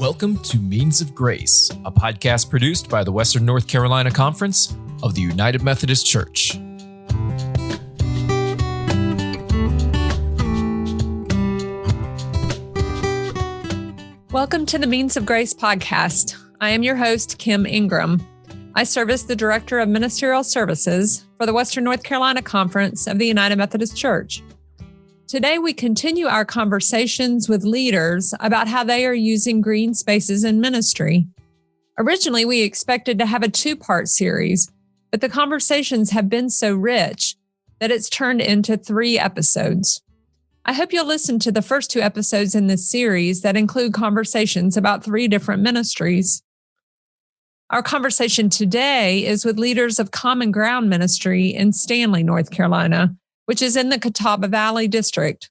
Welcome to Means of Grace, a podcast produced by the Western North Carolina Conference of the United Methodist Church. Welcome to the Means of Grace podcast. I am your host, Kim Ingram. I serve as the Director of Ministerial Services for the Western North Carolina Conference of the United Methodist Church. Today, we continue our conversations with leaders about how they are using green spaces in ministry. Originally, we expected to have a two-part series, but the conversations have been so rich that it's turned into 3 episodes. I hope you'll listen to the first 2 episodes in this series that include conversations about 3 different ministries. Our conversation today is with leaders of Common Ground Ministry in Stanley, North Carolina, which is in the Catawba Valley District.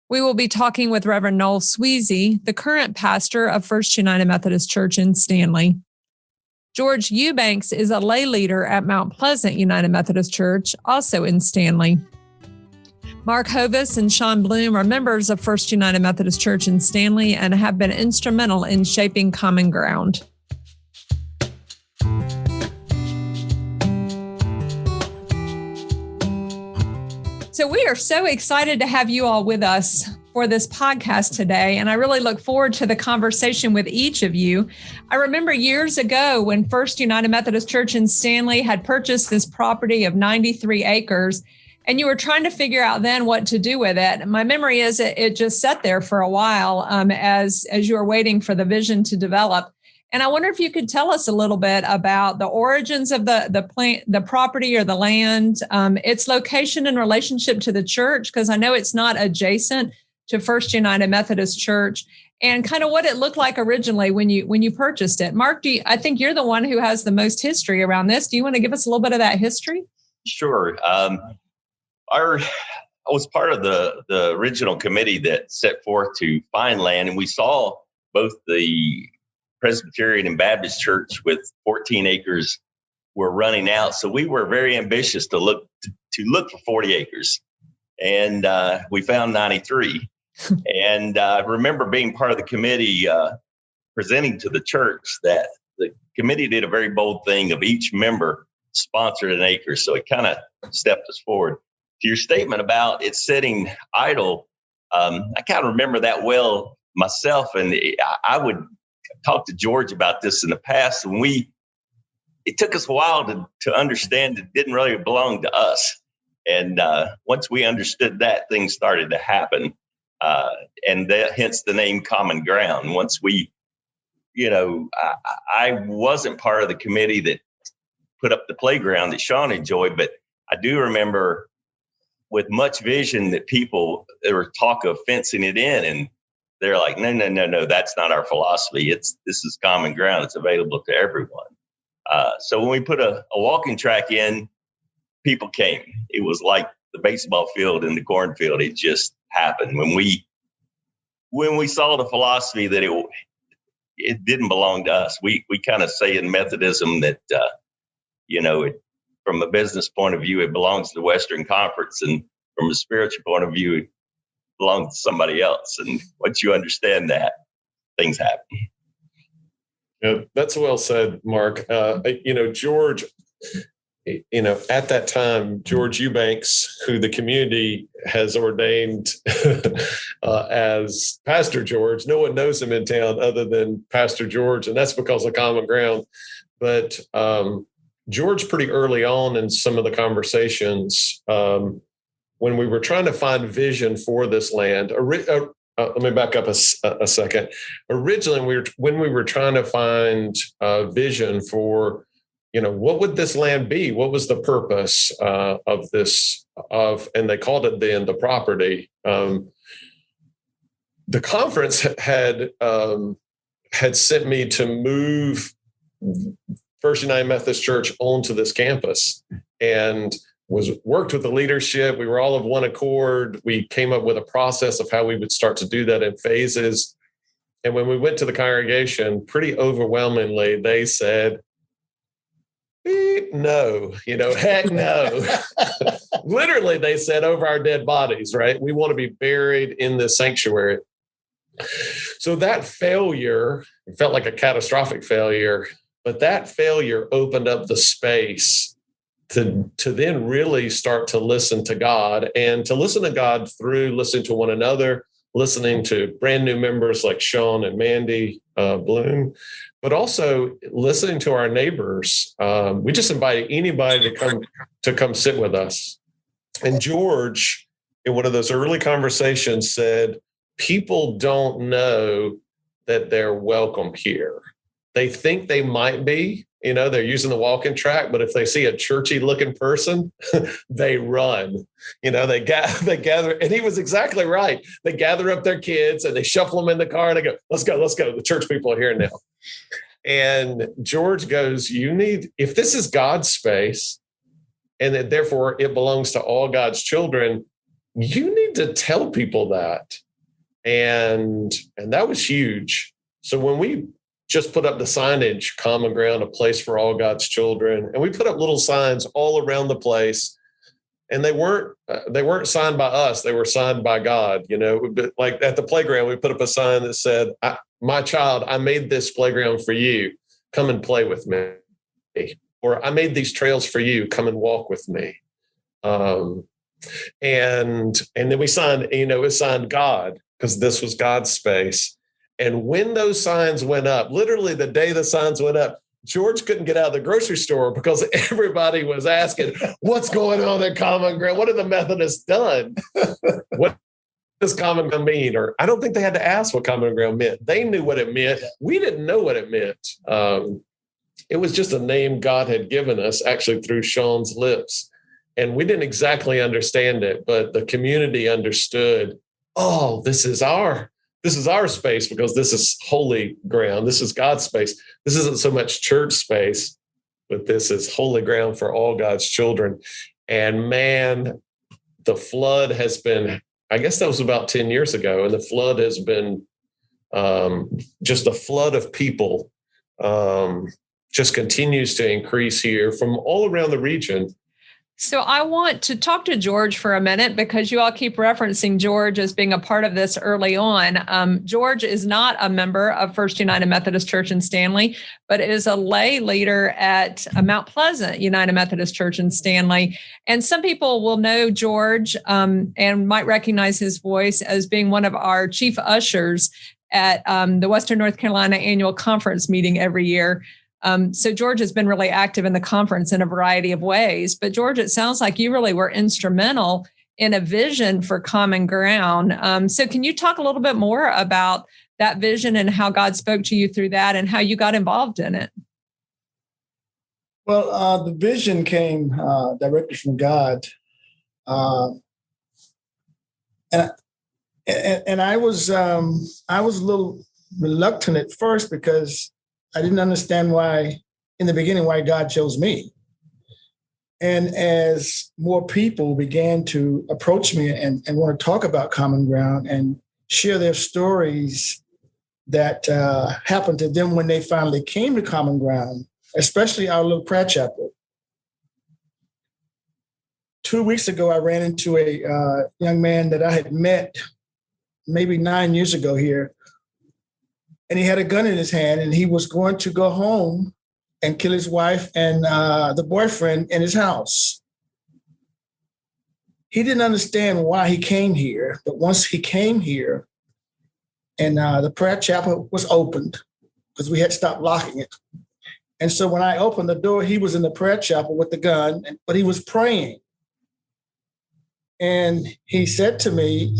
We will be talking with Reverend Noel Sweezy, the current pastor of First United Methodist Church in Stanley. George Eubanks is a lay leader at Mount Pleasant United Methodist Church, also in Stanley. Mark Hovis and Sean Bloom are members of First United Methodist Church in Stanley and have been instrumental in shaping Common Ground. So we are so excited to have you all with us for this podcast today, and I really look forward to the conversation with each of you. I remember years ago when First United Methodist Church in Stanley had purchased this property of 93 acres, and you were trying to figure out then what to do with it. My memory is it just sat there for a while as you were waiting for the vision to develop. And I wonder if you could tell us a little bit about the origins of the property or the land, its location in relationship to the church, because I know it's not adjacent to First United Methodist Church, and kind of what it looked like originally when you purchased it. Mark, I think you're the one who has the most history around this. Do you want to give us a little bit of that history? Sure. I was part of the original committee that set forth to find land, and we saw both the Presbyterian and Baptist Church with 14 acres were running out. So we were very ambitious to look for 40 acres. And we found 93. And I remember being part of the committee presenting to the church that the committee did a very bold thing of each member sponsored an acre. So it kind of stepped us forward. To your statement about it sitting idle, I kind of remember that well myself. And I would talked to George about this in the past, and it took us a while to understand it didn't really belong to us. And once we understood that, things started to happen. And hence the name Common Ground. Once I wasn't part of the committee that put up the playground that Sean enjoyed, but I do remember with much vision that there was talk of fencing it in, and they're like, no, that's not our philosophy. This is Common Ground. It's available to everyone. So when we put a walking track in, people came. It was like the baseball field in the cornfield. It just happened. When we saw the philosophy that it didn't belong to us, we kind of say in Methodism that, from a business point of view, it belongs to the Western Conference, and from a spiritual point of view, it belongs to somebody else. And once you understand that, things happen. Yeah, that's well said, Mark. George, at that time, George Eubanks, who the community has ordained as Pastor George, no one knows him in town other than Pastor George, and that's because of Common Ground. But George, pretty early on in some of the conversations, when we were trying to find vision for this land, let me back up a second. Originally, when we were trying to find vision for, what would this land be? What was the purpose of this? And they called it then the property. The conference had sent me to move First United Methodist Church onto this campus, and worked with the leadership. We were all of one accord. We came up with a process of how we would start to do that in phases. And when we went to the congregation, pretty overwhelmingly, they said, no, heck no. Literally, they said over our dead bodies, right? We want to be buried in this sanctuary. So that failure felt like a catastrophic failure, but that failure opened up the space to then really start to listen to God, and to listen to God through listening to one another, listening to brand new members like Sean and Mandy Bloom, but also listening to our neighbors. We just invited anybody to come sit with us. And George, in one of those early conversations, said, people don't know that they're welcome here. They think they might be, they're using the walking track, but if they see a churchy looking person, they run, they gather. And he was exactly right. They gather up their kids and they shuffle them in the car and they go, let's go. The church people are here now. And George goes, if this is God's space and that therefore it belongs to all God's children, you need to tell people that. And that was huge. So when we just put up the signage, common ground, a place for all God's children, and we put up little signs all around the place, and they weren't signed by us, they were signed by God. Like at the playground, we put up a sign that said, my child, I made this playground for you, come and play with me. Or I made these trails for you, come and walk with me. And then we signed, it signed God, because this was God's space. And when those signs went up, literally the day the signs went up, George couldn't get out of the grocery store because everybody was asking, what's going on at Common Ground? What have the Methodists done? What does Common Ground mean? Or I don't think they had to ask what Common Ground meant. They knew what it meant. We didn't know what it meant. It was just a name God had given us, actually through Sean's lips. And we didn't exactly understand it, but the community understood, oh, this is our space, because this is holy ground. This is God's space. This isn't so much church space, but this is holy ground for all God's children. And man, the flood has been, I guess that was about 10 years ago. And the flood has been just a flood of people, just continues to increase here from all around the region. So I want to talk to George for a minute, because you all keep referencing George as being a part of this early on. George is not a member of First United Methodist Church in Stanley, but is a lay leader at Mount Pleasant United Methodist Church in Stanley. And some people will know George and might recognize his voice as being one of our chief ushers at the Western North Carolina annual conference meeting every year. So George has been really active in the conference in a variety of ways. But George, it sounds like you really were instrumental in a vision for Common Ground. So can you talk a little bit more about that vision and how God spoke to you through that and how you got involved in it? Well, the vision came directly from God. And I was a little reluctant at first, because I didn't understand why God chose me. And as more people began to approach me and want to talk about Common Ground and share their stories that happened to them when they finally came to Common Ground, especially our little prayer chapel. 2 weeks ago, I ran into a young man that I had met maybe 9 years ago here. And he had a gun in his hand, and he was going to go home and kill his wife and the boyfriend in his house. He didn't understand why he came here, but once he came here and the prayer chapel was opened, because we had stopped locking it. And so when I opened the door, he was in the prayer chapel with the gun, but he was praying. And he said to me,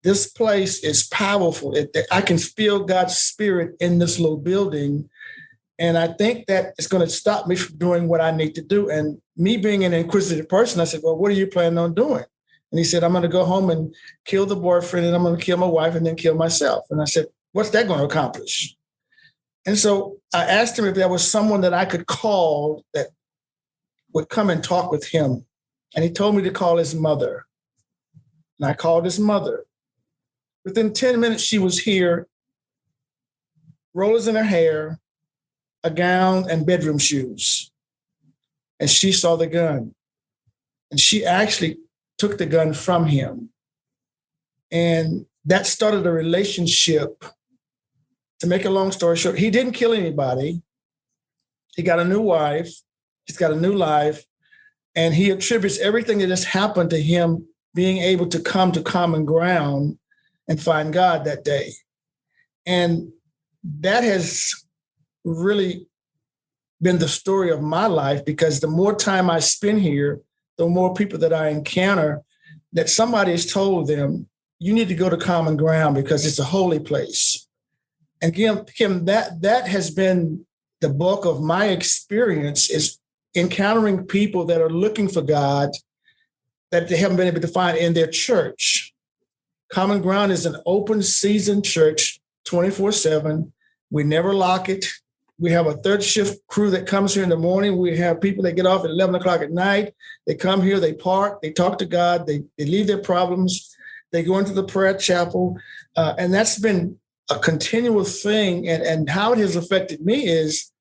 this place is powerful. I can feel God's spirit in this little building. And I think that it's going to stop me from doing what I need to do. And me being an inquisitive person, I said, well, what are you planning on doing? And he said, I'm going to go home and kill the boyfriend, and I'm going to kill my wife, and then kill myself. And I said, what's that going to accomplish? And so I asked him if there was someone that I could call that would come and talk with him. And he told me to call his mother. And I called his mother. Within 10 minutes, she was here, rollers in her hair, a gown, and bedroom shoes. And she saw the gun. And she actually took the gun from him. And that started a relationship. To make a long story short, he didn't kill anybody. He got a new wife. He's got a new life. And he attributes everything that has happened to him being able to come to common ground and find God that day. And that has really been the story of my life, because the more time I spend here, the more people that I encounter that somebody has told them, you need to go to common ground because it's a holy place. And Kim, that has been the bulk of my experience, is encountering people that are looking for God that they haven't been able to find in their church. Common Ground is an open season church, 24/7. We never lock it. We have a third shift crew that comes here in the morning. We have people that get off at 11 o'clock at night. They come here, they park, they talk to God, they leave their problems, they go into the prayer chapel. And that's been a continual thing. And how it has affected me is,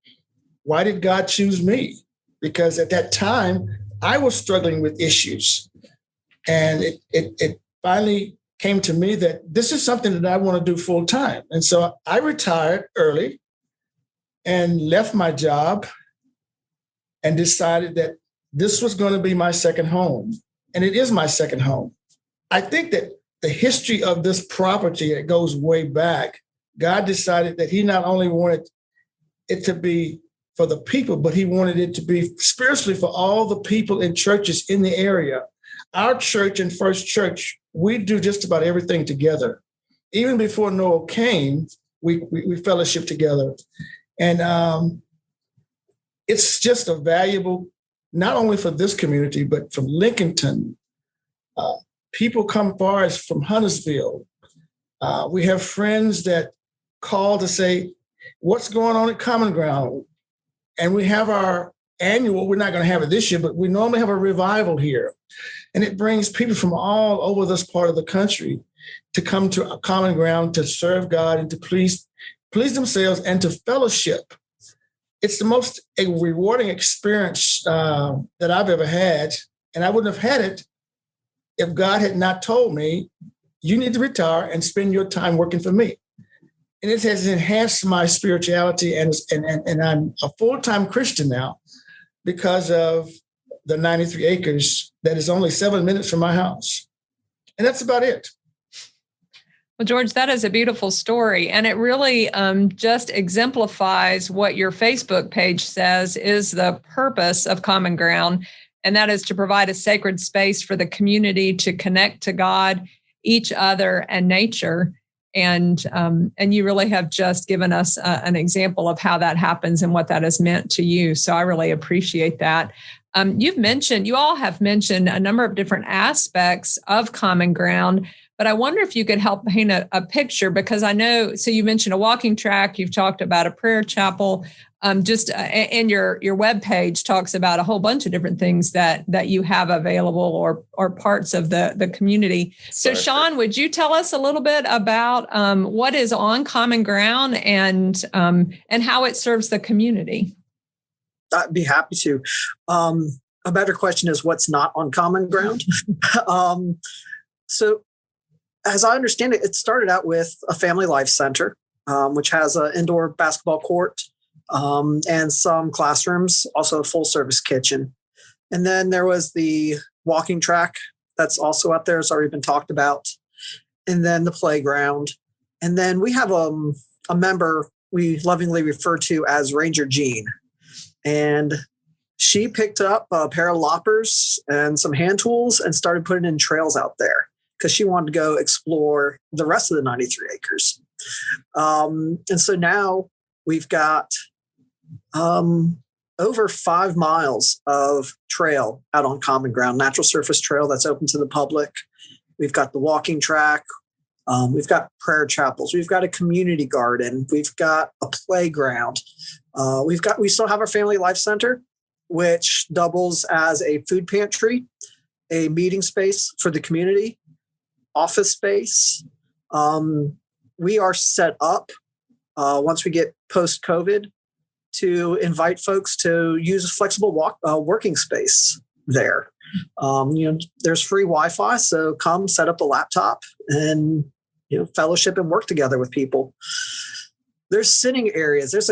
why did God choose me? Because at that time, I was struggling with issues. And it finally came to me that this is something that I want to do full time. And so I retired early and left my job and decided that this was going to be my second home. And it is my second home. I think that the history of this property, it goes way back. God decided that he not only wanted it to be for the people, but he wanted it to be spiritually for all the people in churches in the area. Our church and First Church, we do just about everything together. Even before Noel came, we fellowship together. And it's just a valuable, not only for this community, but from Lincolnton. People come far as from Huntersville. We have friends that call to say, what's going on at Common Ground? And we have our annual, we're not going to have it this year, but we normally have a revival here. And it brings people from all over this part of the country to come to a Common Ground to serve God and to please themselves and to fellowship. It's the most rewarding experience that I've ever had. And I wouldn't have had it if God had not told me, you need to retire and spend your time working for me. And it has enhanced my spirituality, and I'm a full-time Christian now because of the 93 acres that is only 7 minutes from my house. And that's about it. Well, George, that is a beautiful story. And it really just exemplifies what your Facebook page says is the purpose of Common Ground. And that is to provide a sacred space for the community to connect to God, each other, and nature. And you really have just given us an example of how that happens and what that has meant to you. So I really appreciate that. You all have mentioned a number of different aspects of Common Ground, but I wonder if you could help paint a picture, because I know, so you mentioned a walking track, you've talked about a prayer chapel, and your webpage talks about a whole bunch of different things that you have available or parts of the community. So Sean, would you tell us a little bit about what is on Common Ground and how it serves the community? I'd be happy to. A better question is what's not on Common Ground. So as I understand it, it started out with a family life center, which has an indoor basketball court, and some classrooms, also a full service kitchen. And then there was the walking track that's also out there. It's already been talked about. And then the playground. And then we have a member we lovingly refer to as Ranger Jean. And she picked up a pair of loppers and some hand tools and started putting in trails out there because she wanted to go explore the rest of the 93 acres. And so now we've got over 5 miles of trail out on Common Ground, natural surface trail that's open to the public. We've got the walking track. We've got prayer chapels. We've got a community garden. We've got a playground. We still have our family life center, which doubles as a food pantry, a meeting space for the community, office space. We are set up once we get post-COVID to invite folks to use a flexible working space there. There's free Wi-Fi, so come set up a laptop and fellowship and work together with people. There's sitting areas. There's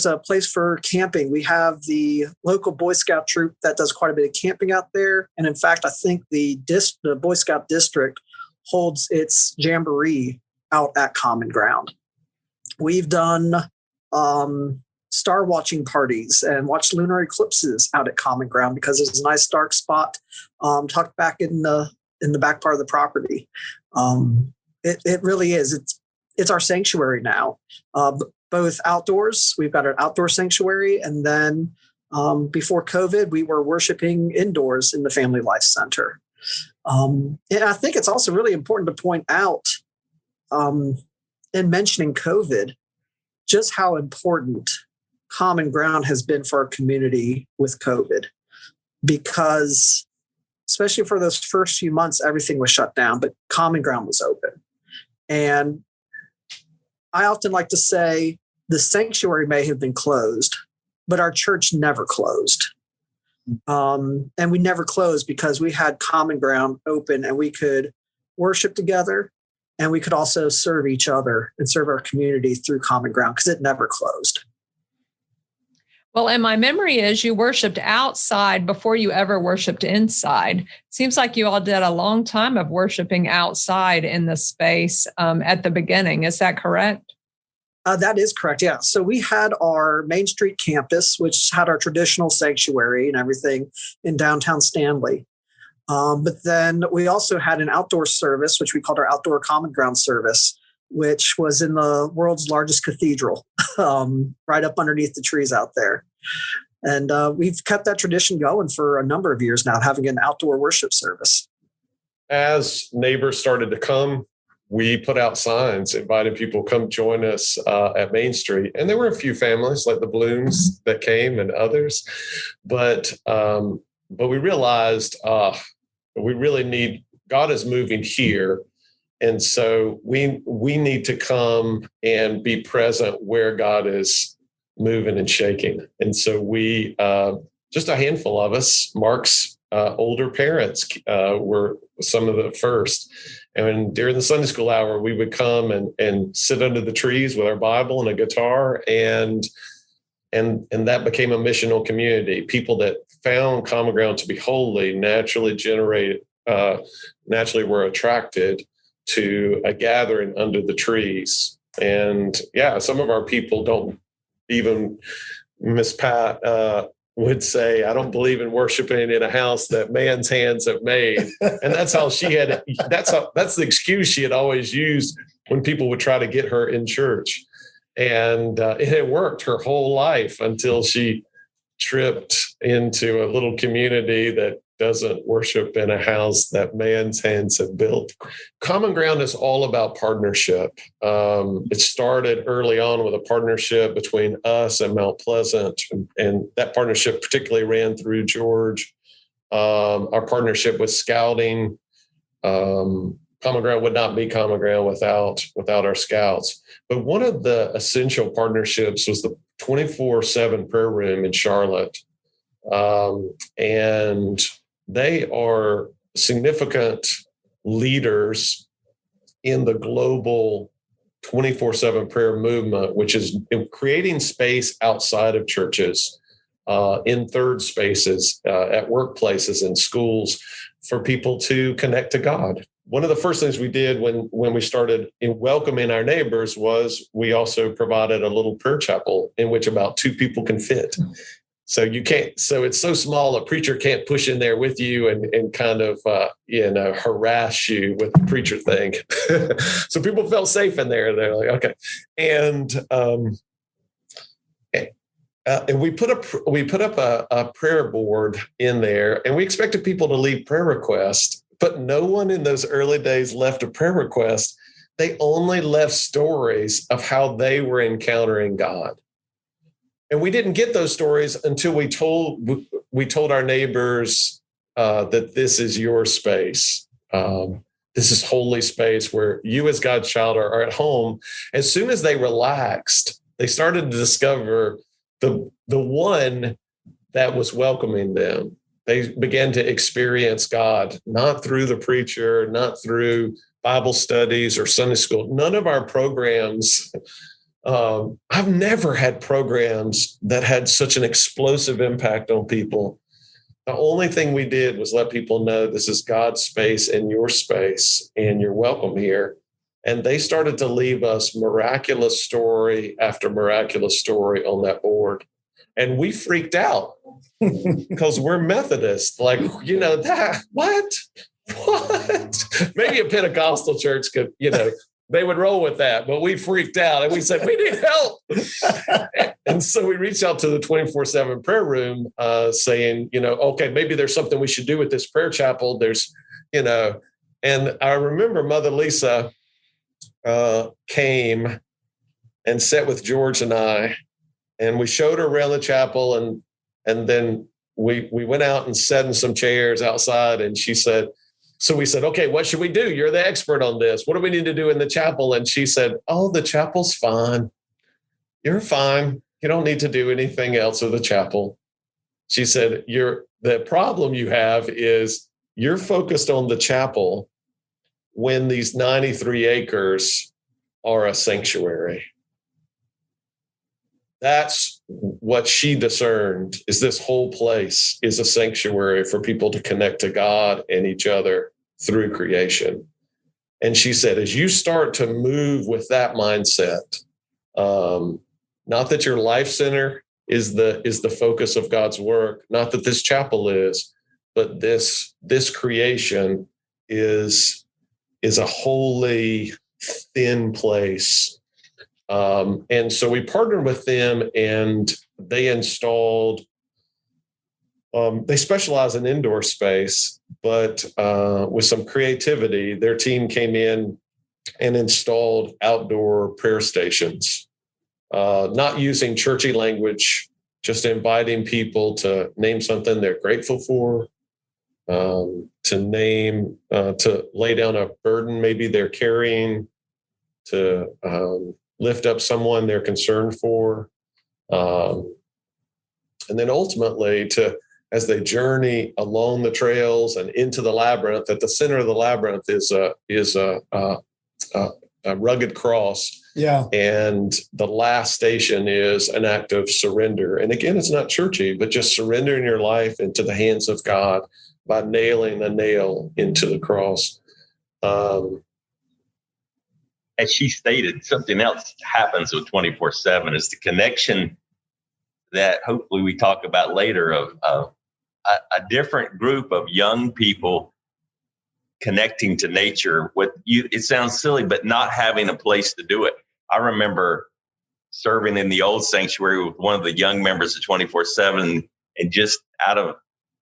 a place for camping. We have the local Boy Scout troop that does quite a bit of camping out there. And in fact, I think the Boy Scout district holds its jamboree out at Common Ground. We've done star watching parties and watched lunar eclipses out at Common Ground because there's a nice dark spot tucked back in the back part of the property. It really is. It's our sanctuary now, both outdoors. We've got an outdoor sanctuary. And then before COVID, we were worshiping indoors in the Family Life Center. And I think it's also really important to point out in mentioning COVID, just how important Common Ground has been for our community with COVID, because especially for those first few months, everything was shut down, but Common Ground was open. And I often like to say the sanctuary may have been closed, but our church never closed. And we never closed because we had Common Ground open and we could worship together, and we could also serve each other and serve our community through Common Ground because it never closed. Well, and my memory is you worshiped outside before you ever worshiped inside. Seems like you all did a long time of worshiping outside in the space at the beginning. Is that correct? That is correct, yeah. So we had our Main Street campus, which had our traditional sanctuary and everything in downtown Stanley. But then we also had an outdoor service, which we called our Outdoor Common Ground service, which was in the world's largest cathedral, right up underneath the trees out there. And we've kept that tradition going for a number of years now, having an outdoor worship service. As neighbors started to come, we put out signs inviting people to come join us at Main Street. And there were a few families like the Blooms that came and others. But we realized we really need, God is moving here. And so we need to come and be present where God is moving and shaking. And so we, just a handful of us, Mark's older parents were some of the first. And during the Sunday school hour, we would come and sit under the trees with our Bible and a guitar, and that became a missional community. People that found Common Ground to be holy naturally were attracted to a gathering under the trees. And yeah, some of our people don't even, Miss Pat would say, I don't believe in worshiping in a house that man's hands have made. And that's how that's the excuse she had always used when people would try to get her in church. And it had worked her whole life until she tripped into a little community that doesn't worship in a house that man's hands have built. Common Ground is all about partnership. It started early on with a partnership between us and Mount Pleasant, and that partnership particularly ran through George. Our partnership with Scouting, Common Ground would not be Common Ground without our Scouts. But one of the essential partnerships was the 24/7 prayer room in Charlotte. And they are significant leaders in the global 24/7 prayer movement, which is creating space outside of churches, in third spaces, at workplaces and schools for people to connect to God. One of the first things we did when we started welcoming our neighbors was we also provided a little prayer chapel in which about 2 people can fit. So it's so small, a preacher can't push in there with you and kind of, harass you with the preacher thing. So people felt safe in there. They're like, okay. And we put up a prayer board in there, and we expected people to leave prayer requests, but no one in those early days left a prayer request. They only left stories of how they were encountering God. And we didn't get those stories until we told our neighbors that this is your space. This is holy space where you as God's child are at home. As soon as they relaxed, they started to discover the one that was welcoming them. They began to experience God, not through the preacher, not through Bible studies or Sunday school. None of our programs, I've never had programs that had such an explosive impact on people. The only thing we did was let people know this is God's space and your space, and you're welcome here. And they started to leave us miraculous story after miraculous story on that board. And we freaked out because we're Methodist. Like, that, what? Maybe a Pentecostal church could, they would roll with that. But we freaked out and we said, we need help. And so we reached out to the 24/7 prayer room saying, okay, maybe there's something we should do with this prayer chapel. There's, and I remember Mother Lisa came and sat with George and I, and we showed her around the chapel, and then we went out and sat in some chairs outside, and she said, so we said, okay, what should we do? You're the expert on this. What do we need to do in the chapel? And she said, oh, the chapel's fine. You're fine. You don't need to do anything else with the chapel. She said, the problem you have is you're focused on the chapel when these 93 acres are a sanctuary. That's what she discerned, is this whole place is a sanctuary for people to connect to God and each other through creation. And she said, as you start to move with that mindset, not that your life center is the focus of God's work, not that this chapel is, but this creation is a holy, thin place. And so we partnered with them, and they installed, they specialize in indoor space, but with some creativity, their team came in and installed outdoor prayer stations, not using churchy language, just inviting people to name something they're grateful for, to lay down a burden maybe they're carrying, to lift up someone they're concerned for. And then ultimately as they journey along the trails and into the labyrinth, at the center of the labyrinth is a rugged cross. Yeah. And the last station is an act of surrender. And again, it's not churchy, but just surrendering your life into the hands of God by nailing a nail into the cross. As she stated, something else happens with 24/7 is the connection that hopefully we talk about later of a different group of young people connecting to nature with you. It sounds silly, but not having a place to do it. I remember serving in the old sanctuary with one of the young members of 24/7, and just out of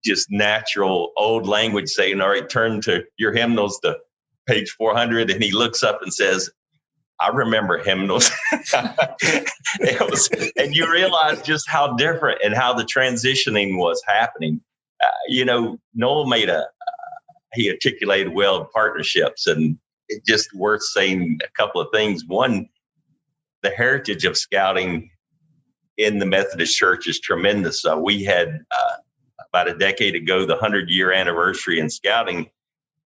just natural old language saying, all right, turn to your hymnals to page 400. And he looks up and says, I remember hymnals. And you realize just how different and how the transitioning was happening. Noel he articulated well partnerships, and it's just worth saying a couple of things. One, the heritage of scouting in the Methodist Church is tremendous. We had about a decade ago, the 100-year anniversary in scouting,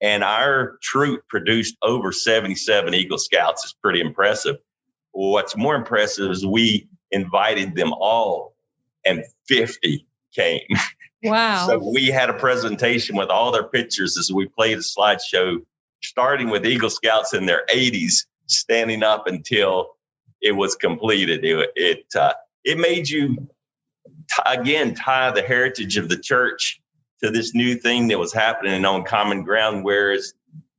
and our troop produced over 77 Eagle Scouts. It's pretty impressive. What's more impressive is we invited them all, and 50 came. Wow. So we had a presentation with all their pictures as we played a slideshow, starting with Eagle Scouts in their 80s, standing up until it was completed. It made you, again, tie the heritage of the church to this new thing that was happening on common ground. Whereas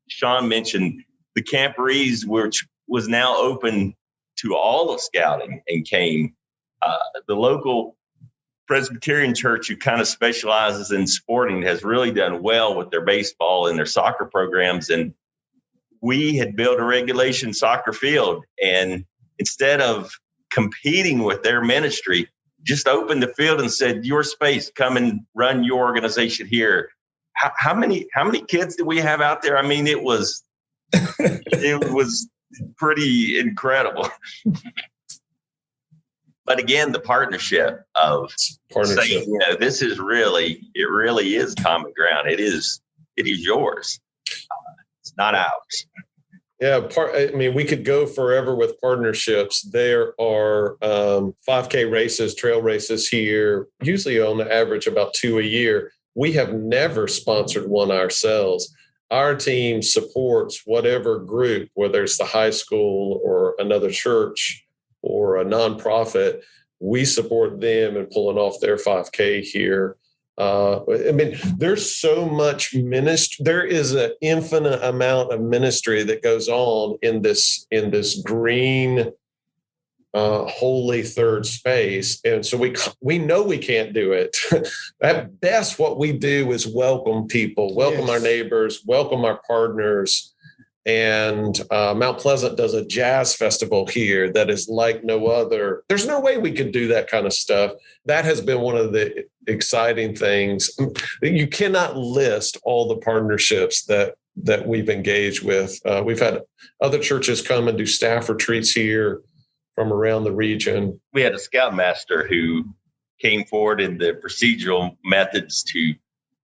Sean mentioned the camporees, which was now open to all of scouting, and came. The local Presbyterian church, who kind of specializes in sporting, has really done well with their baseball and their soccer programs. And we had built a regulation soccer field, and instead of competing with their ministry, just opened the field and said, your space, come and run your organization here. How many kids did we have out there? I mean, it was pretty incredible. But again, the partnership of saying, this is really is common ground. It is yours. It's not ours. Yeah, we could go forever with partnerships. There are 5K races, trail races here, usually on the average about 2 a year. We have never sponsored one ourselves. Our team supports whatever group, whether it's the high school or another church or a nonprofit. We support them in pulling off their 5K here. There's so much ministry. There is an infinite amount of ministry that goes on in this green, holy third space, and so we know we can't do it. At best, what we do is welcome people, welcome our neighbors, welcome our partners. And Mount Pleasant does a jazz festival here that is like no other. There's no way we could do that kind of stuff. That has been one of the exciting things. You cannot list all the partnerships that we've engaged with. We've had other churches come and do staff retreats here from around the region. We had a scoutmaster who came forward in the procedural methods to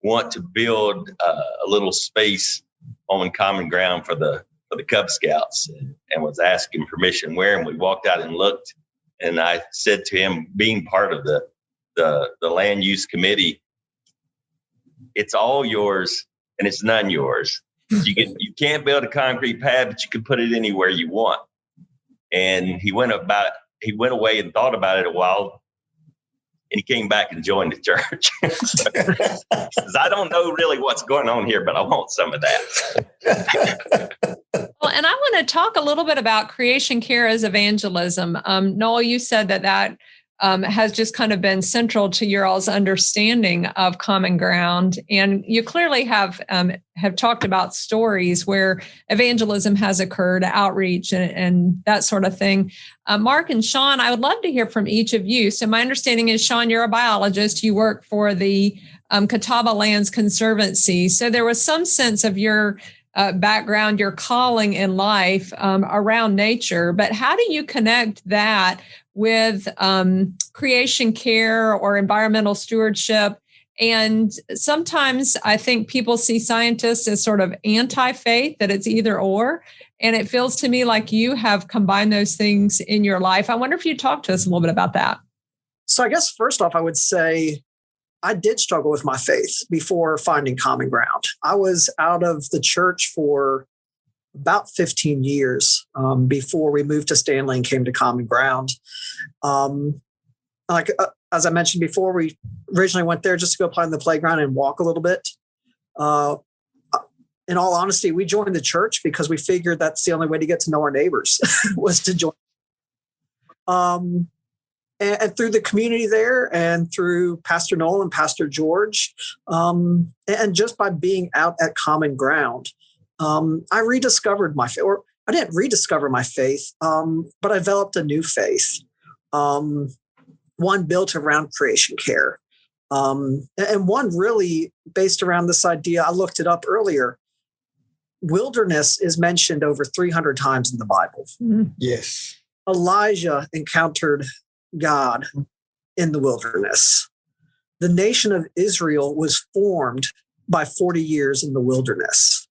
want to build a little space on common ground for the Cub Scouts, and was asking permission where. And we walked out and looked, and I said to him, being part of the land use committee, it's all yours and it's none yours. You can't build a concrete pad, but you can put it anywhere you want. And he went away and thought about it a while, and he came back and joined the church. Says, I don't know really what's going on here, but I want some of that. Well, and I want to talk a little bit about creation care as evangelism. Noel, you said that has just kind of been central to your all's understanding of common ground. And you clearly have talked about stories where evangelism has occurred, outreach and that sort of thing. Mark and Sean, I would love to hear from each of you. So my understanding is, Sean, you're a biologist. You work for the Catawba Lands Conservancy. So there was some sense of your background, your calling in life around nature. But how do you connect that with creation care or environmental stewardship? And sometimes I think people see scientists as sort of anti-faith, that it's either or. And it feels to me like you have combined those things in your life. I wonder if you'd talk to us a little bit about that. So I guess first off, I would say I did struggle with my faith before finding common ground. I was out of the church for about 15 years before we moved to Stanley and came to Common Ground. As I mentioned before, we originally went there just to go play on the playground and walk a little bit. In all honesty, we joined the church because we figured that's the only way to get to know our neighbors was to join. And through the community there and through Pastor Noel and Pastor George, and just by being out at Common Ground, I rediscovered my faith. Or I didn't rediscover my faith, but I developed a new faith, one built around creation care, and one really based around this idea. I looked it up earlier. Wilderness is mentioned over 300 times in the Bible. Yes. Elijah encountered God in the wilderness. The nation of Israel was formed by 40 years in the wilderness.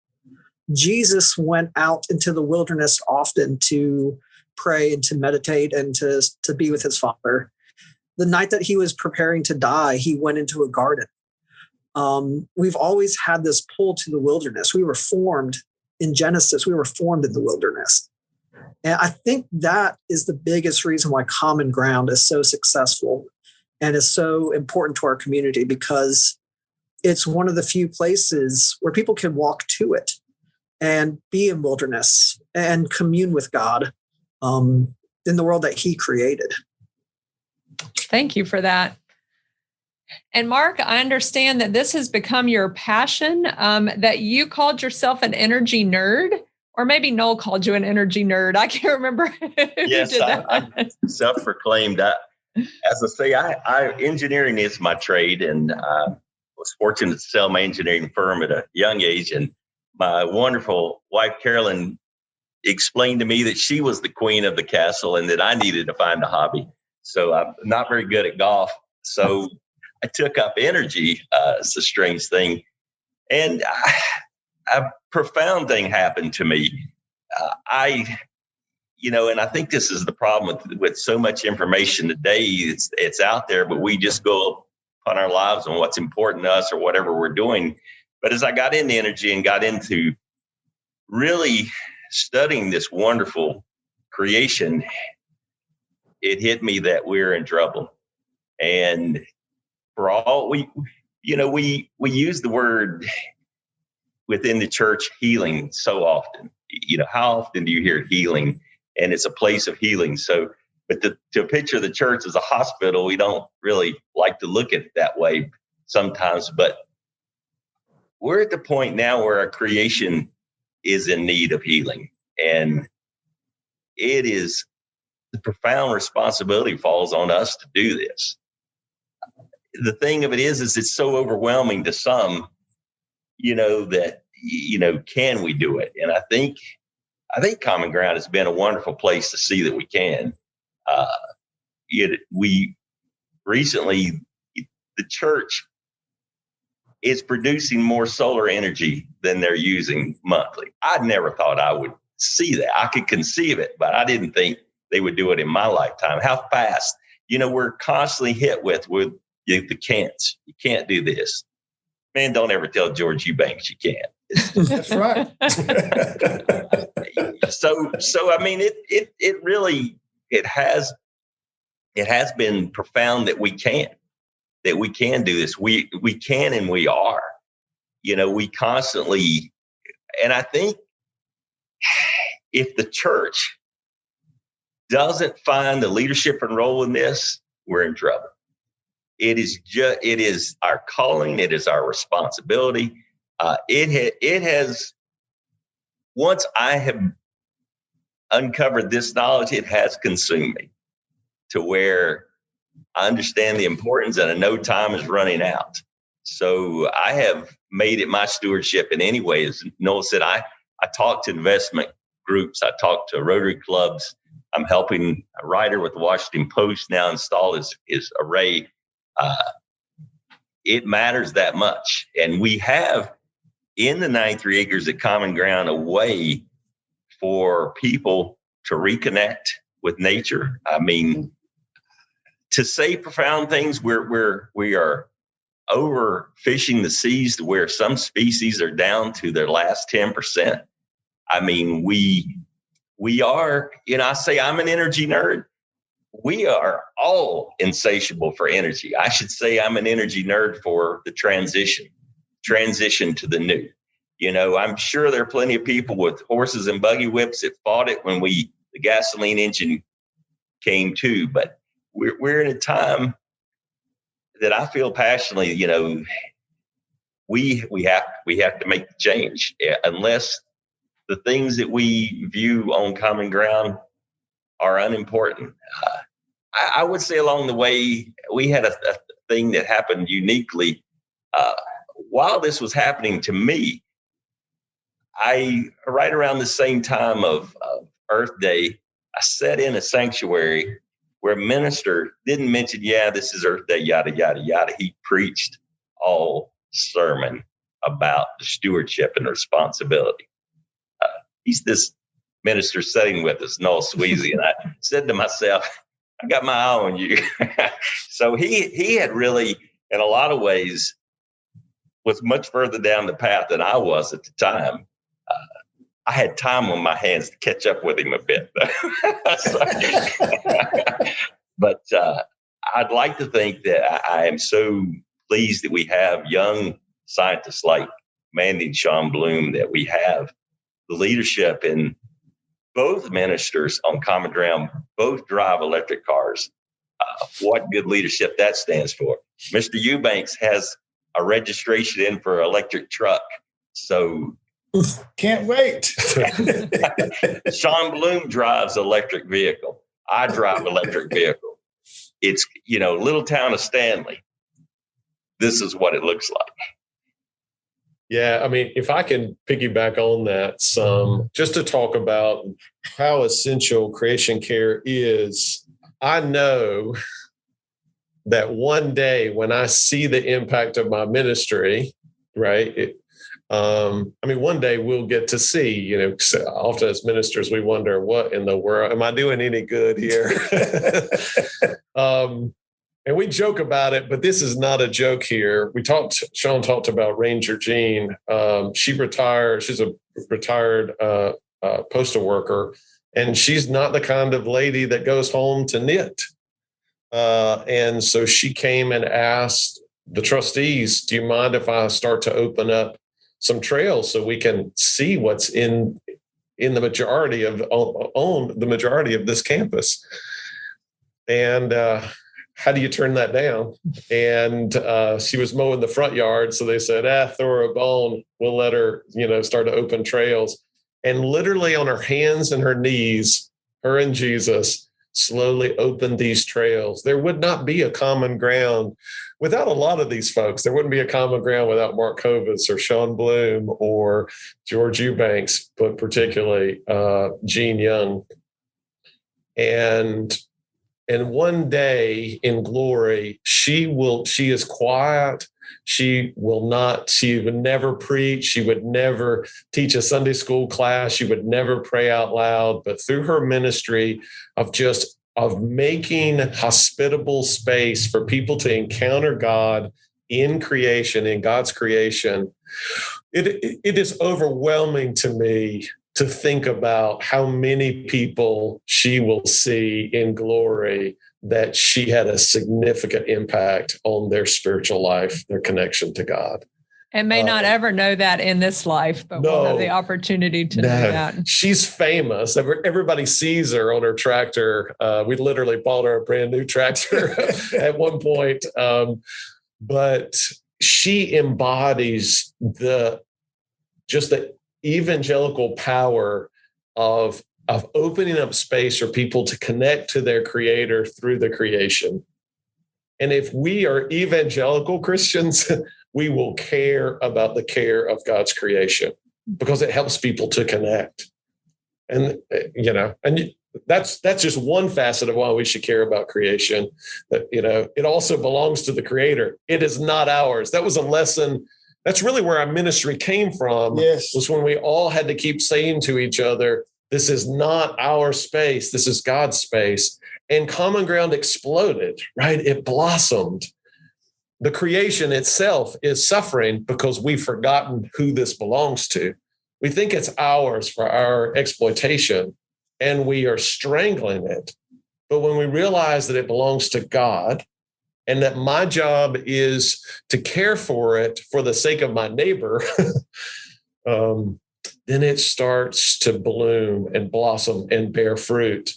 Jesus went out into the wilderness often to pray and to meditate and to be with his Father. The night that he was preparing to die, he went into a garden. We've always had this pull to the wilderness. We were formed in Genesis. We were formed in the wilderness. And I think that is the biggest reason why Common Ground is so successful and is so important to our community, because it's one of the few places where people can walk to it and be in wilderness and commune with God in the world that he created. Thank you for that. And Mark, I understand that this has become your passion, that you called yourself an energy nerd, or maybe Noel called you an energy nerd. I can't remember. Yes, I self-proclaimed. As I say, engineering is my trade, and was fortunate to sell my engineering firm at a young age. And my wonderful wife, Carolyn, explained to me that she was the queen of the castle and that I needed to find a hobby. So I'm not very good at golf. So I took up energy. It's a strange thing. And a profound thing happened to me. And I think this is the problem with so much information today. It's out there, but we just go upon our lives on what's important to us or whatever we're doing. But as I got into energy and got into really studying this wonderful creation, it hit me that we're in trouble. And for all we use the word within the church healing so often. How often do you hear healing? And it's a place of healing. So, but to picture the church as a hospital, we don't really like to look at it that way sometimes. But we're at the point now where our creation is in need of healing. And it is the profound responsibility falls on us to do this. The thing of it is it's so overwhelming to some, that, can we do it? And I think Common Ground has been a wonderful place to see that we can. We recently, the church is producing more solar energy than they're using monthly. I never thought I would see that. I could conceive it, but I didn't think they would do it in my lifetime. How fast? We're constantly hit with the can'ts. You can't do this. Man, don't ever tell George Eubanks you can't. That's right. So I mean, it really has been profound that we can do this. We can, and we are. We constantly, and I think if the church doesn't find the leadership and role in this, we're in trouble. It is our calling. It is our responsibility. It has, once I have uncovered this knowledge, it has consumed me to where I understand the importance and I know time is running out. So I have made it my stewardship in any way. As Noel said, I talk to investment groups. I talk to Rotary clubs. I'm helping a writer with the Washington Post now install his array. It matters that much. And we have in the 93 acres at Common Ground a way for people to reconnect with nature. I mean, to say profound things, we are overfishing the seas to where some species are down to their last 10%. I mean, we are, I say I'm an energy nerd. We are all insatiable for energy. I should say I'm an energy nerd for the transition to the new. I'm sure there are plenty of people with horses and buggy whips that fought it when the gasoline engine came to, but we're in a time that I feel passionately, we have to make the change unless the things that we view on Common Ground are unimportant. I would say along the way, we had a thing that happened uniquely. While this was happening to me, right around the same time of Earth Day, I sat in a sanctuary where a minister didn't mention, this is Earth Day, yada, yada, yada. He preached all sermon about the stewardship and responsibility. He's this minister sitting with us, Noel Sweezy, and I said to myself, I got my eye on you. So he had really, in a lot of ways, was much further down the path than I was at the time. I had time on my hands to catch up with him a bit. But I'd like to think that I am so pleased that we have young scientists like Mandy and Sean Bloom, that we have the leadership in both ministers on Common Ground, both drive electric cars. What good leadership that stands for. Mr. Eubanks has a registration in for an electric truck. So can't wait. Sean Bloom drives electric vehicle. I drive electric vehicle. It's, little town of Stanley. This is what it looks like. Yeah, I mean, if I can piggyback on that some, just to talk about how essential creation care is, I know that one day when I see the impact of my ministry, right, One day we'll get to see, often as ministers, we wonder, what in the world, am I doing any good here? And we joke about it, but this is not a joke here. Sean talked about Ranger Jean. She retired. She's a retired postal worker, and she's not the kind of lady that goes home to knit. And so she came and asked the trustees, do you mind if I start to open up some trails so we can see what's in the majority of this campus? And how do you turn that down? And she was mowing the front yard. So they said, throw her a bone. We'll let her, start to open trails. And literally on her hands and her knees, her and Jesus slowly opened these trails. There would not be a common ground without a lot of these folks. There wouldn't be a common ground without Mark Hovis or Sean Bloom or George Eubanks, but particularly Gene Young. And one day in glory, she is quiet. She would never preach. She would never teach a Sunday school class. She would never pray out loud. But through her ministry of making hospitable space for people to encounter God in creation, in God's creation, it is overwhelming to me to think about how many people she will see in glory that she had a significant impact on their spiritual life, their connection to God. And may not ever know that in this life, but we'll have the opportunity to know that. She's famous. Everybody sees her on her tractor. We literally bought her a brand new tractor at one point. But she embodies the evangelical power of opening up space for people to connect to their creator through the creation. And if we are evangelical Christians, we will care about the care of God's creation because it helps people to connect. And, that's just one facet of why we should care about creation. That, it also belongs to the creator. It is not ours. That was a lesson. That's really where our ministry came from. Yes. Was when we all had to keep saying to each other, this is not our space. This is God's space. And common ground exploded, right? It blossomed. The creation itself is suffering because we've forgotten who this belongs to. We think it's ours for our exploitation, and we are strangling it. But when we realize that it belongs to God, and that my job is to care for it for the sake of my neighbor, then it starts to bloom and blossom and bear fruit.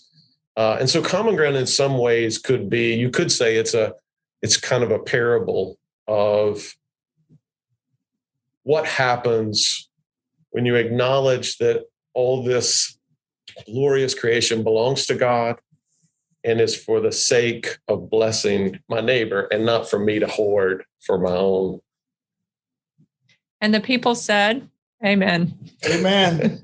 And so common ground in some ways you could say it's kind of a parable of what happens when you acknowledge that all this glorious creation belongs to God and is for the sake of blessing my neighbor and not for me to hoard for my own. And the people said, amen. Amen.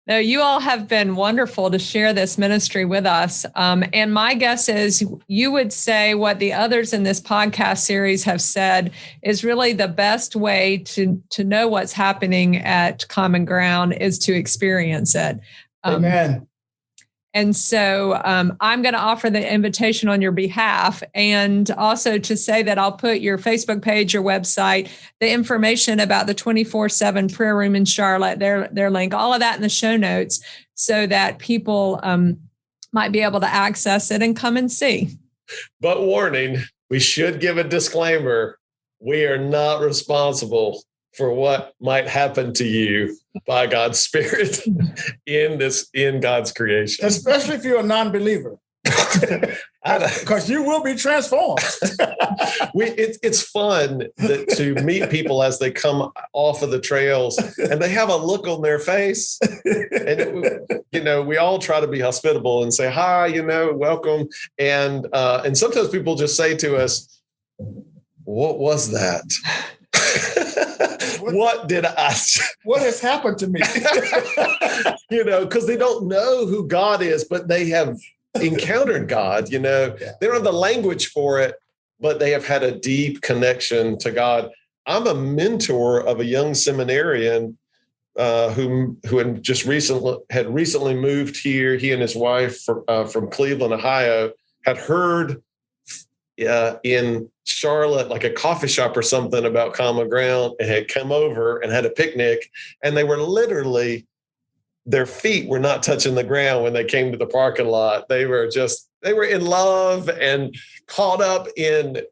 Now, you all have been wonderful to share this ministry with us. And my guess is you would say what the others in this podcast series have said is really the best way to know what's happening at Common Ground is to experience it. Amen. And so I'm going to offer the invitation on your behalf, and also to say that I'll put your Facebook page, your website, the information about the 24/7 prayer room in Charlotte, their link, all of that in the show notes, so that people might be able to access it and come and see. But warning, we should give a disclaimer. We are not responsible for what might happen to you by God's Spirit in God's creation. Especially if you're a non-believer. Because you will be transformed. It's fun to meet people as they come off of the trails and they have a look on their face. And, we all try to be hospitable and say, hi, welcome. And sometimes people just say to us, what was that? What has happened to me? Because they don't know who God is, but they have encountered God. They don't have the language for it, but they have had a deep connection to God. I'm a mentor of a young seminarian who had just recently moved here. He and his wife from Cleveland, Ohio, had heard in Charlotte, like a coffee shop or something, about Common Ground, and had come over and had a picnic. And they were literally, their feet were not touching the ground when they came to the parking lot. They were in love and caught up in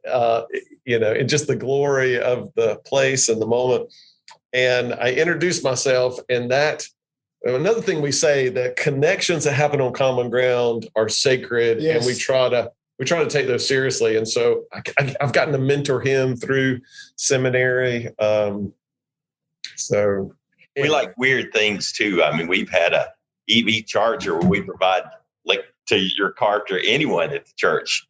in just the glory of the place and the moment. And I introduced myself, and that another thing we say, that connections that happen on common ground are sacred, yes. And we try to take those seriously. And so I've gotten to mentor him through seminary. So we like weird things too. I mean, we've had a EV charger where we provide link to your car to anyone at the church.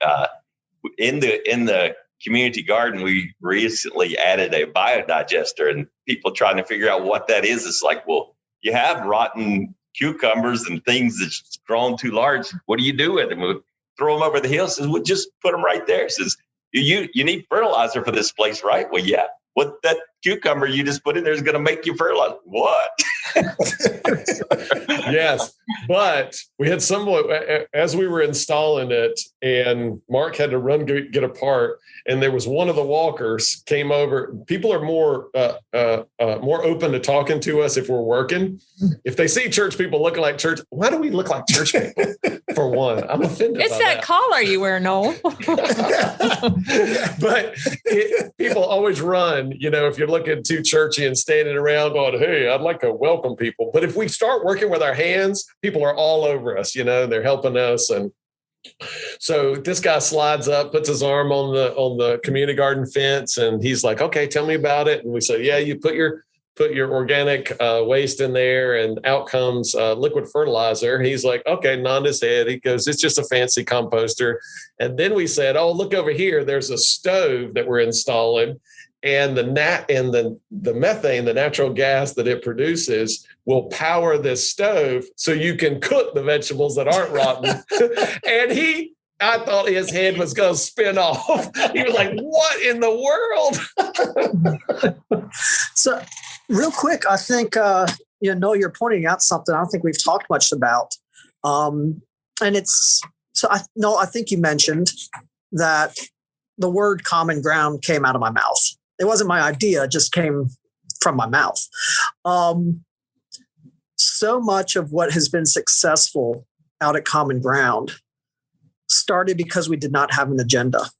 In the community garden, we recently added a biodigester, and people trying to figure out what that is. It's like, well, you have rotten cucumbers and things that's grown too large. What do you do with them? We'll throw them over the hill. Says, we'll just put them right there. Says, you need fertilizer for this place, right? Well, yeah. What that cucumber you just put in there is going to make you fertilizer. What? Yes. But we had someone, as we were installing it, and Mark had to run, get a part. And there was one of the walkers came over. People are more open to talking to us if we're working. If they see church people looking like church, why do we look like church people? For one, I'm offended. It's that collar you wear, Noel. But people always run, if you're looking too churchy and standing around going, hey, I'd like to welcome people. But if we start working with our hands, people are all over us, they're helping us. And so this guy slides up, puts his arm on the community garden fence, and he's like, okay, tell me about it. And we say, yeah, you put your organic waste in there, and out comes liquid fertilizer. He's like, okay, nodded his head. He goes, it's just a fancy composter. And then we said, oh, look over here. There's a stove that we're installing, and the methane, the natural gas that it produces, will power this stove so you can cook the vegetables that aren't rotten. And I thought his head was going to spin off. He was like, what in the world? So real quick, I think, Noel, you're pointing out something I don't think we've talked much about. And I think you mentioned that the word common ground came out of my mouth. It wasn't my idea, it just came from my mouth. So much of what has been successful out at Common Ground started because we did not have an agenda.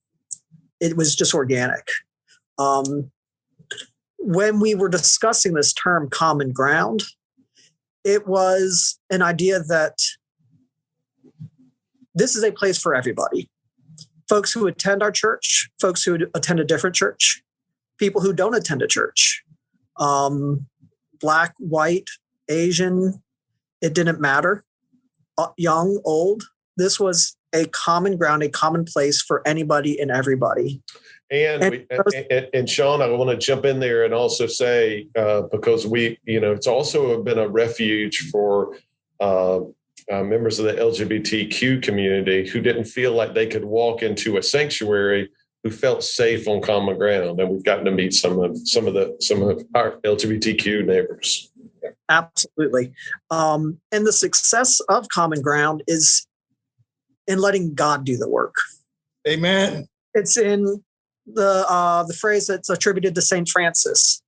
It was just organic. When we were discussing this term common ground, it was an idea that this is a place for everybody. Folks who attend our church, folks who attend a different church, people who don't attend a church, Black, white, Asian, it didn't matter, young, old. This was a common ground, a common place for anybody and everybody. And Sean, I want to jump in there and also say, because it's also been a refuge for members of the LGBTQ community who didn't feel like they could walk into a sanctuary, who felt safe on common ground. And we've gotten to meet some of our LGBTQ neighbors. Absolutely. And the success of Common Ground is in letting God do the work. Amen. It's in the phrase that's attributed to St. Francis: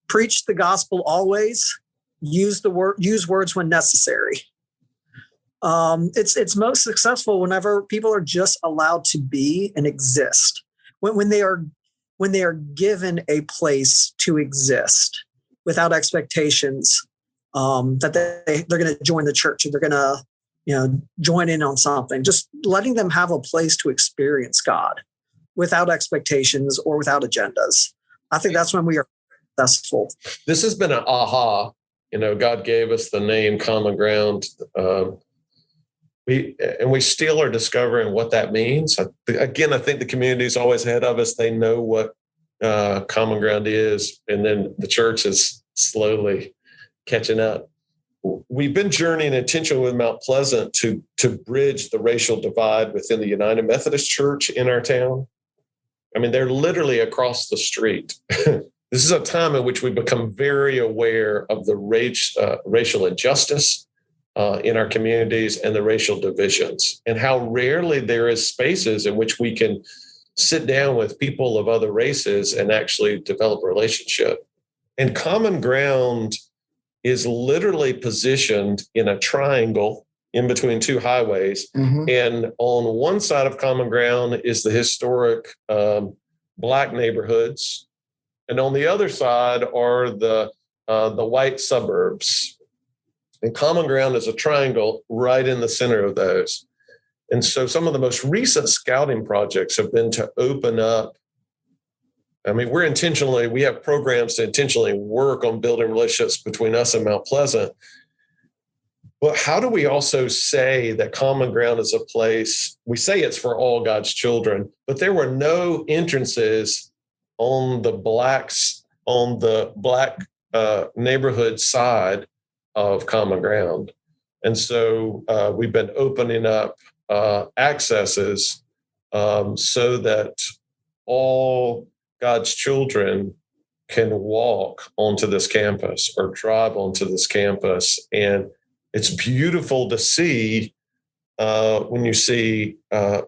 preach the gospel always, use words when necessary. It's most successful whenever people are just allowed to be and exist. When they are given a place to exist without expectations that they're going to join the church, or they're going to join in on something. Just letting them have a place to experience God without expectations or without agendas. I think that's when we are successful. This has been an aha. God gave us the name Common Ground. We still are discovering what that means. Again, I think the community is always ahead of us. They know what common ground is, and then the church is slowly catching up. We've been journeying intentionally with Mount Pleasant to bridge the racial divide within the United Methodist Church in our town. I mean, they're literally across the street. This is a time in which we become very aware of the racial injustice in our communities and the racial divisions, and how rarely there is spaces in which we can sit down with people of other races and actually develop a relationship. And Common Ground is literally positioned in a triangle in between two highways. Mm-hmm. And on one side of Common Ground is the historic Black neighborhoods. And on the other side are the white suburbs. And Common Ground is a triangle right in the center of those. And so some of the most recent scouting projects have been to open up. I mean, we have programs to intentionally work on building relationships between us and Mount Pleasant. But how do we also say that Common Ground is a place, we say it's for all God's children, but there were no entrances on the Black neighborhood side of Common Ground. And so we've been opening up accesses so that all God's children can walk onto this campus or drive onto this campus. And it's beautiful to see when you see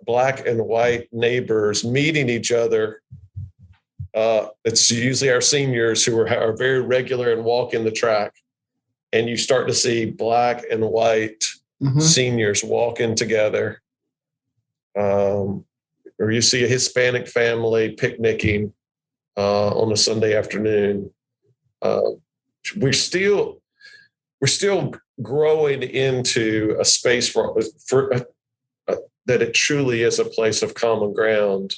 Black and white neighbors meeting each other. It's usually our seniors who are very regular and walking the track. And you start to see Black and white seniors walking together. Or you see a Hispanic family picnicking on a Sunday afternoon. We're still growing into a space for that it truly is a place of common ground.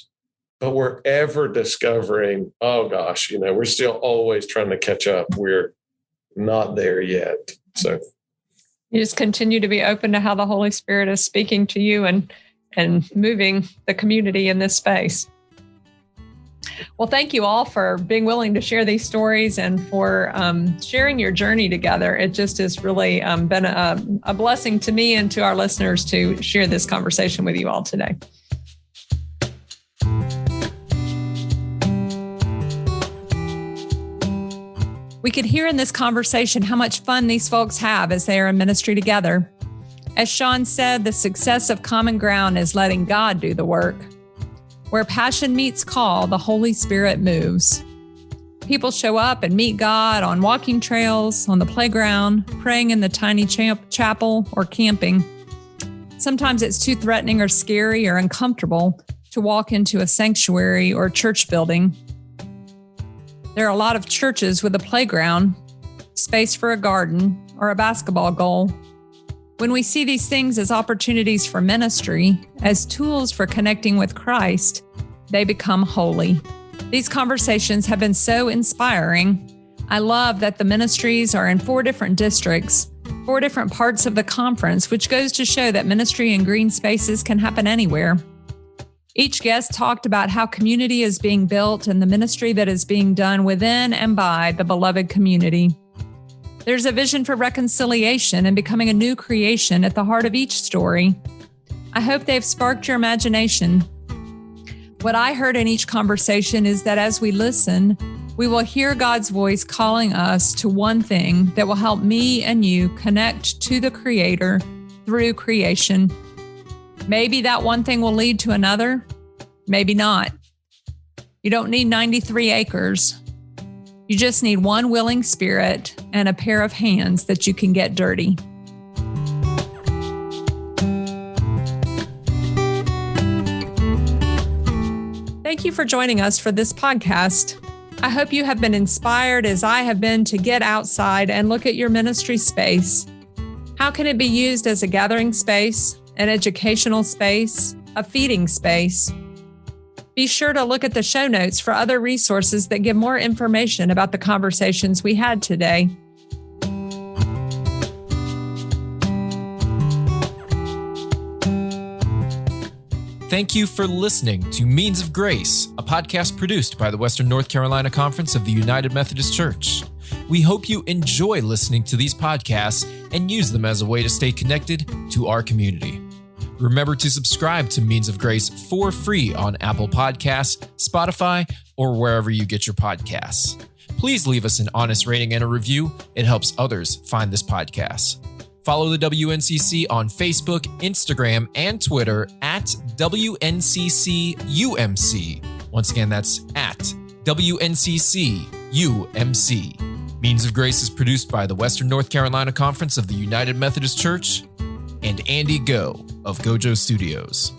But we're ever discovering, oh gosh, we're still always trying to catch up. We're not there yet. So you just continue to be open to how the Holy Spirit is speaking to you and moving the community in this space. Well, thank you all for being willing to share these stories and for sharing your journey together. It just has really been a blessing to me and to our listeners to share this conversation with you all today. We could hear in this conversation how much fun these folks have as they are in ministry together. As Sean said, the success of Common Ground is letting God do the work. Where passion meets call, the Holy Spirit moves. People show up and meet God on walking trails, on the playground, praying in the tiny chapel, or camping. Sometimes it's too threatening or scary or uncomfortable to walk into a sanctuary or church building. There are a lot of churches with a playground, space for a garden, or a basketball goal. When we see these things as opportunities for ministry, as tools for connecting with Christ, they become holy. These conversations have been so inspiring. I love that the ministries are in 4 different districts, 4 different parts of the conference, which goes to show that ministry in green spaces can happen anywhere. Each guest talked about how community is being built and the ministry that is being done within and by the beloved community. There's a vision for reconciliation and becoming a new creation at the heart of each story. I hope they've sparked your imagination. What I heard in each conversation is that as we listen, we will hear God's voice calling us to one thing that will help me and you connect to the Creator through creation. Maybe that one thing will lead to another, maybe not. You don't need 93 acres. You just need one willing spirit and a pair of hands that you can get dirty. Thank you for joining us for this podcast. I hope you have been inspired as I have been to get outside and look at your ministry space. How can it be used as a gathering space, an educational space, a feeding space? Be sure to look at the show notes for other resources that give more information about the conversations we had today. Thank you for listening to Means of Grace, a podcast produced by the Western North Carolina Conference of the United Methodist Church. We hope you enjoy listening to these podcasts and use them as a way to stay connected to our community. Remember to subscribe to Means of Grace for free on Apple Podcasts, Spotify, or wherever you get your podcasts. Please leave us an honest rating and a review. It helps others find this podcast. Follow the WNCC on Facebook, Instagram, and Twitter at WNCCUMC. Once again, that's at WNCCUMC. Means of Grace is produced by the Western North Carolina Conference of the United Methodist Church and Andy Go of Gojo Studios.